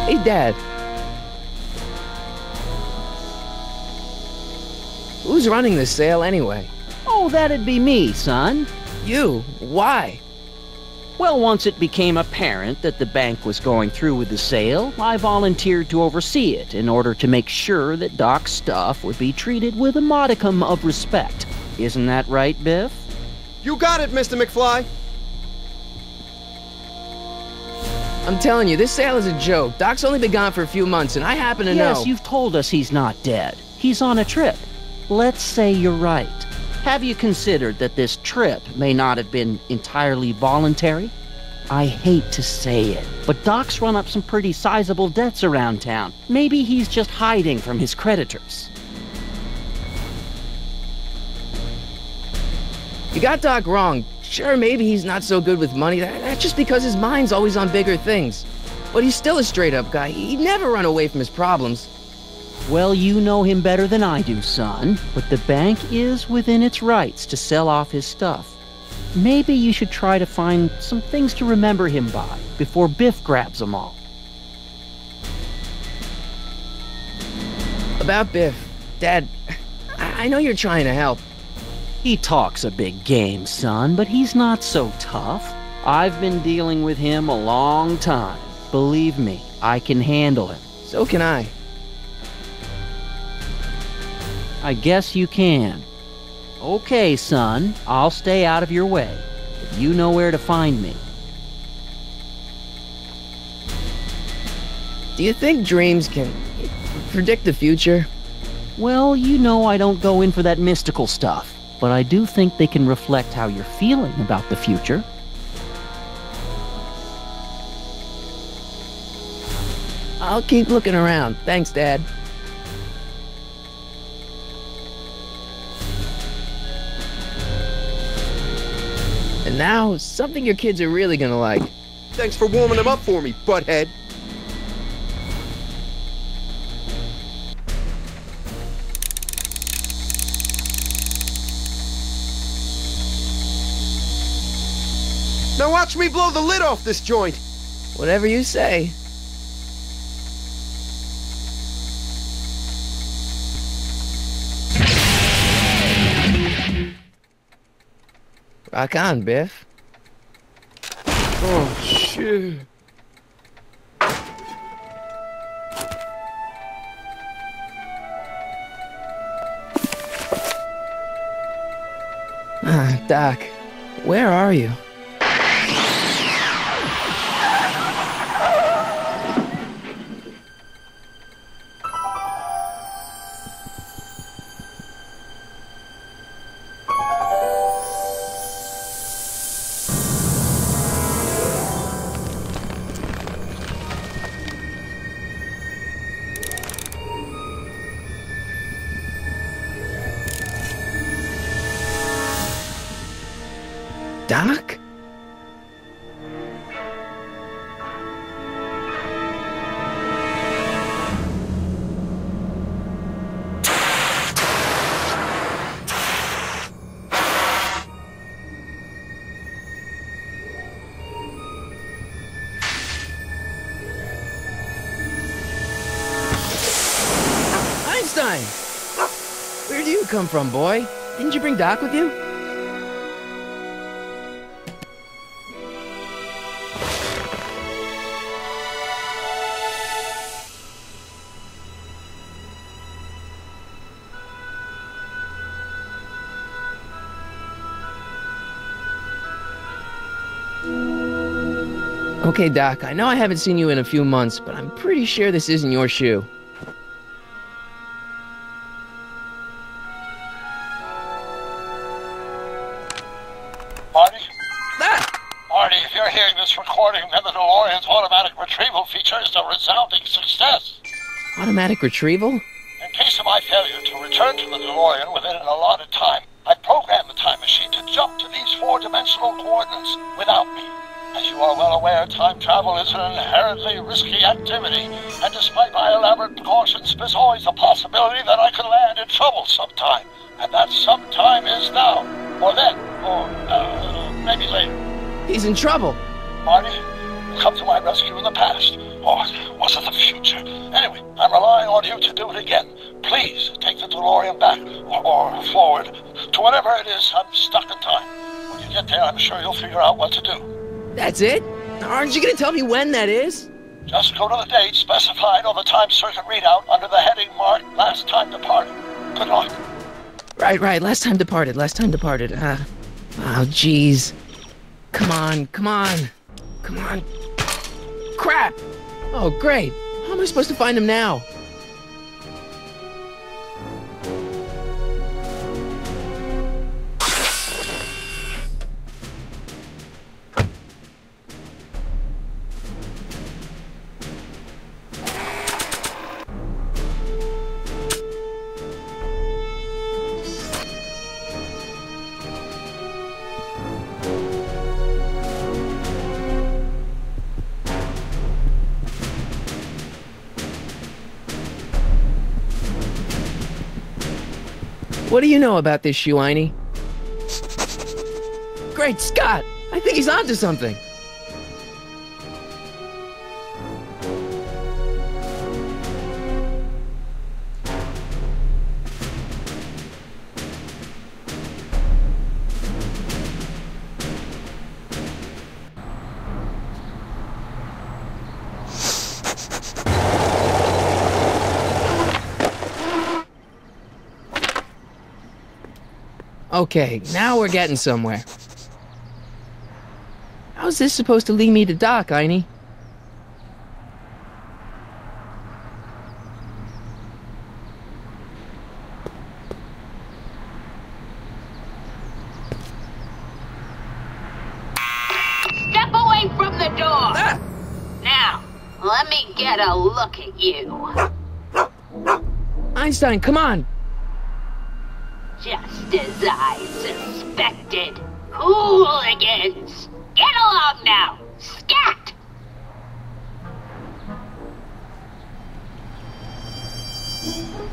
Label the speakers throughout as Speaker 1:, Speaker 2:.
Speaker 1: Hey, Dad. Who's running this sale anyway?
Speaker 2: Oh, that'd be me, son.
Speaker 1: You? Why?
Speaker 2: Well, once it became apparent that the bank was going through with the sale, I volunteered to oversee it in order to make sure that Doc's stuff would be treated with a modicum of respect. Isn't that right, Biff?
Speaker 3: You got it, Mr. McFly!
Speaker 1: I'm telling you, this sale is a joke. Doc's only been gone for a few months, and I happen to know...
Speaker 2: Yes, you've told us he's not dead. He's on a trip. Let's say you're right. Have you considered that this trip may not have been entirely voluntary? I hate to say it, but Doc's run up some pretty sizable debts around town. Maybe he's just hiding from his creditors.
Speaker 1: You got Doc wrong. Sure, maybe he's not so good with money. That's just because his mind's always on bigger things. But he's still a straight-up guy. He'd never run away from his problems.
Speaker 2: Well, you know him better than I do, son. But the bank is within its rights to sell off his stuff. Maybe you should try to find some things to remember him by before Biff grabs them all.
Speaker 1: About Biff, Dad, I know you're trying to help.
Speaker 2: He talks a big game, son, but he's not so tough. I've been dealing with him a long time. Believe me, I can handle him.
Speaker 1: So can I.
Speaker 2: I guess you can. Okay, son, I'll stay out of your way. But you know where to find me.
Speaker 1: Do you think dreams can predict the future?
Speaker 2: Well, you know I don't go in for that mystical stuff. But I do think they can reflect how you're feeling about the future.
Speaker 1: I'll keep looking around. Thanks, Dad. And now, something your kids are really gonna like.
Speaker 3: Thanks for warming them up for me, butthead. Now watch me blow the lid off this joint!
Speaker 1: Whatever you say. Rock on, Biff.
Speaker 3: Oh, shit.
Speaker 1: Doc, where are you? Doc? Einstein! Where do you come from, boy? Didn't you bring Doc with you? Okay, Doc, I know I haven't seen you in a few months, but I'm pretty sure this isn't your shoe.
Speaker 4: Marty?
Speaker 1: Ah!
Speaker 4: Marty, if you're hearing this recording, then the DeLorean's automatic retrieval feature is a resounding success.
Speaker 1: Automatic retrieval?
Speaker 4: In case of my failure to return to the DeLorean within an allotted time, I programmed the time machine to jump to these four-dimensional coordinates without me. As you are well aware, time travel is an inherently risky activity, and despite my elaborate precautions, there's always a possibility that I could land in trouble sometime. And that sometime is now, or then, or maybe later.
Speaker 1: He's in trouble.
Speaker 4: Marty, you come to my rescue in the past, Or was it the future? Anyway, I'm relying on you to do it again. Please take the DeLorean back, or forward, to whatever it is. I'm stuck in time. When you get there, I'm sure you'll figure out what to do.
Speaker 1: That's it? Aren't you gonna tell me when that is?
Speaker 4: Just go to the date specified on the time circuit readout under the heading marked Last Time Departed. Good luck.
Speaker 1: Right, last time departed. Oh, jeez. Come on. Crap! Oh, great. How am I supposed to find him now? What do you know about this shoe, Einie? Great Scott! I think he's onto something. Okay, now we're getting somewhere. How's this supposed to lead me to Doc, Einie?
Speaker 5: Step away from the door!
Speaker 1: Ah!
Speaker 5: Now, let me get a look at you.
Speaker 1: Einstein, come on!
Speaker 5: Just as I suspected. Hooligans! Get along now! Scat!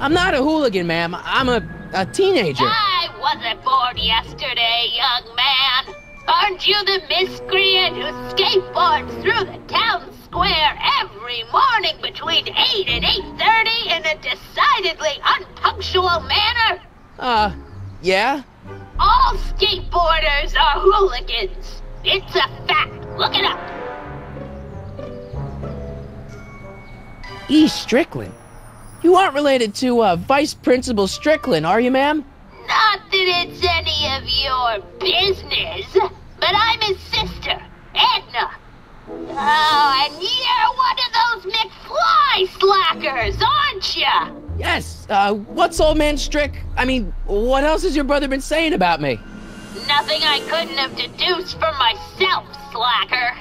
Speaker 1: I'm not a hooligan, ma'am. I'm a teenager.
Speaker 5: I wasn't born yesterday, young man. Aren't you the miscreant who skateboards through the town square every morning between 8 and 8:30 in a decidedly unpunctual manner?
Speaker 1: Yeah?
Speaker 5: All skateboarders are hooligans. It's a fact. Look it up.
Speaker 1: E. Strickland? You aren't related to, Vice Principal Strickland, are you, ma'am?
Speaker 5: Not that it's any of your business, but I'm his sister, Edna. Oh, and you're one of those McFly slackers, aren't ya?
Speaker 1: Yes, what's old man what else has your brother been saying about me?
Speaker 5: Nothing I couldn't have deduced for myself, slacker.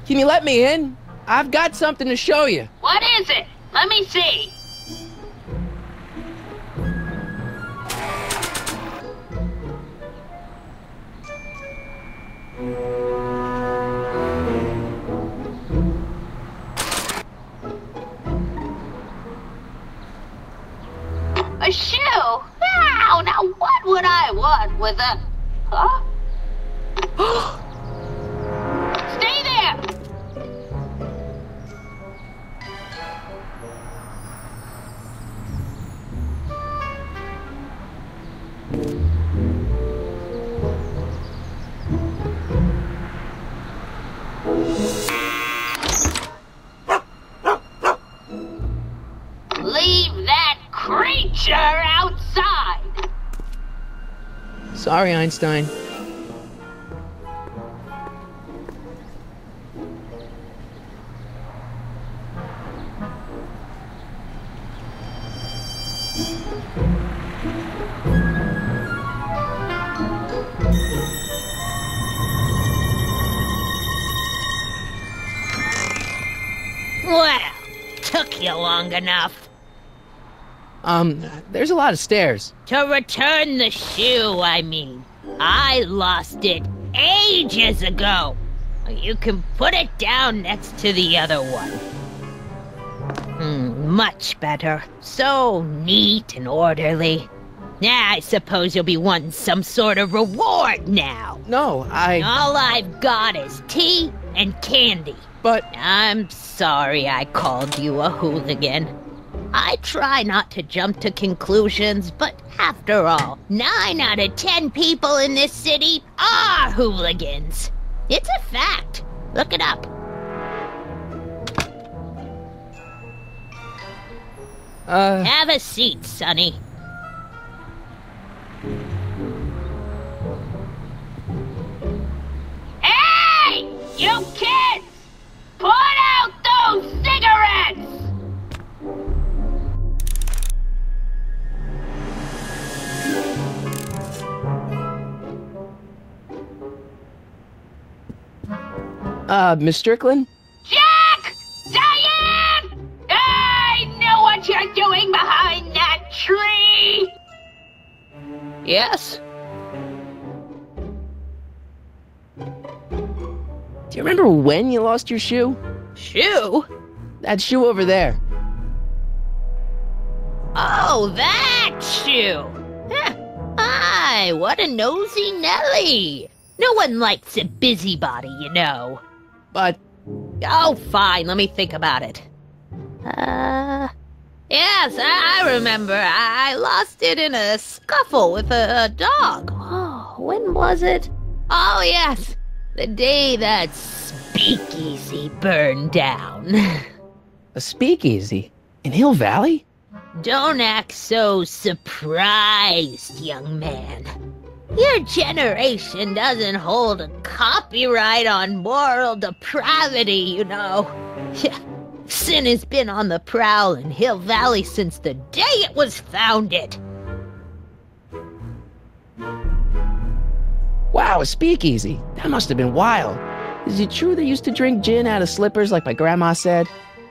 Speaker 1: Can you let me in? I've got something to show you.
Speaker 5: What is it? Let me see. A shoe? Ow, now what would I want with a... Huh? Stay there! Leave that creature outside!
Speaker 1: Sorry, Einstein.
Speaker 5: Well, took you long enough.
Speaker 1: There's a lot of stairs.
Speaker 5: To return the shoe, I mean. I lost it ages ago. You can put it down next to the other one. Much better. So neat and orderly. I suppose you'll be wanting some sort of reward now.
Speaker 1: No,
Speaker 5: All I've got is tea and candy.
Speaker 1: But
Speaker 5: I'm sorry I called you a hooligan. I try not to jump to conclusions, but after all, 9 out of 10 people in this city are hooligans. It's a fact. Look it up. Have a seat, Sonny. Hey! You kids! Put out those cigarettes!
Speaker 1: Miss Strickland?
Speaker 5: Jack! Diane! I know what you're doing behind that tree!
Speaker 2: Yes?
Speaker 1: Do you remember when you lost your shoe?
Speaker 2: Shoe?
Speaker 1: That shoe over there.
Speaker 5: Oh, that shoe! Huh. Aye, what a nosy Nelly! No one likes a busybody, you know.
Speaker 1: But
Speaker 5: Oh, fine, let me think about it. Yes, I remember. I lost it in a scuffle with a dog. Oh, when was it? Oh, yes, the day that speakeasy burned down.
Speaker 1: a speakeasy in Hill Valley?
Speaker 5: Don't act so surprised, young man. Your generation doesn't hold a copyright on moral depravity, you know. Sin has been on the prowl in Hill Valley since the day it was founded.
Speaker 1: Wow, a speakeasy. That must have been wild. Is it true they used to drink gin out of slippers like my grandma said?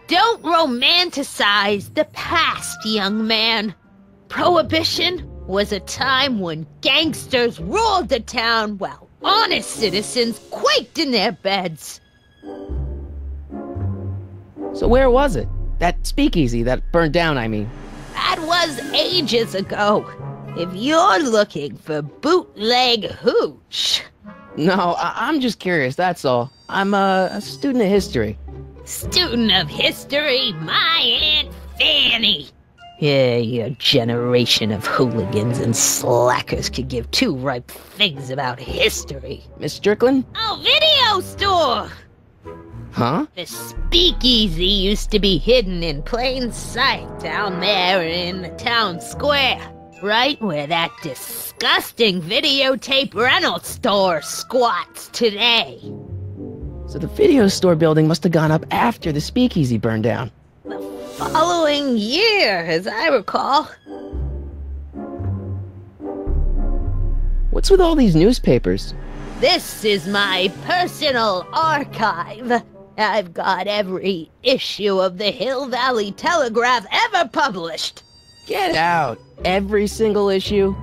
Speaker 5: Don't romanticize the past, young man. Prohibition was a time when gangsters ruled the town while honest citizens quaked in their beds.
Speaker 1: So where was it? That speakeasy that burned down, I mean.
Speaker 5: That was ages ago. If you're looking for bootleg hooch.
Speaker 1: No, I'm just curious, that's all. I'm a student of history.
Speaker 5: Student of history, my Aunt Fanny. Yeah, your generation of hooligans and slackers could give two ripe figs about history.
Speaker 1: Miss Strickland?
Speaker 5: Oh, video store!
Speaker 1: Huh?
Speaker 5: The speakeasy used to be hidden in plain sight down there in the town square. Right where that disgusting videotape rental store squats today.
Speaker 1: So the video store building must have gone up after the speakeasy burned down.
Speaker 5: The following year, as I recall.
Speaker 1: What's with all these newspapers?
Speaker 5: This is my personal archive. I've got every issue of the Hill Valley Telegraph ever published.
Speaker 1: Get out. Every single issue?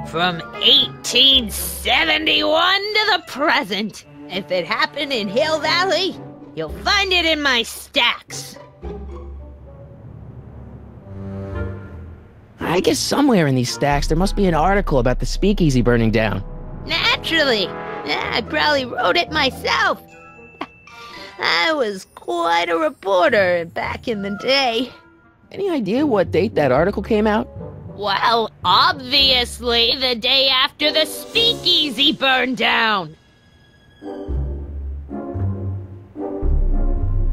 Speaker 5: From 1871 to the present. If it happened in Hill Valley, you'll find it in my stacks.
Speaker 1: I guess somewhere in these stacks there must be an article about the speakeasy burning down.
Speaker 5: Naturally. I probably wrote it myself. I was quite a reporter back in the day.
Speaker 1: Any idea what date that article came out?
Speaker 5: Well, obviously the day after the speakeasy burned down.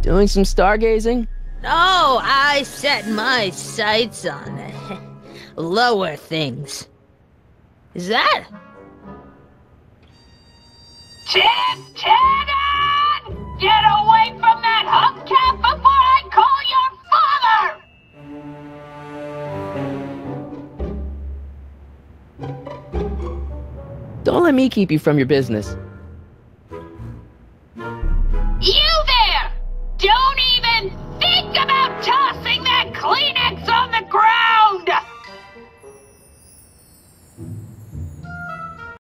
Speaker 1: Doing some stargazing?
Speaker 5: No, I set my sights on lower things. Is that? Tannen! Get away from that hubcap before I call your father!
Speaker 1: Don't let me keep you from your business.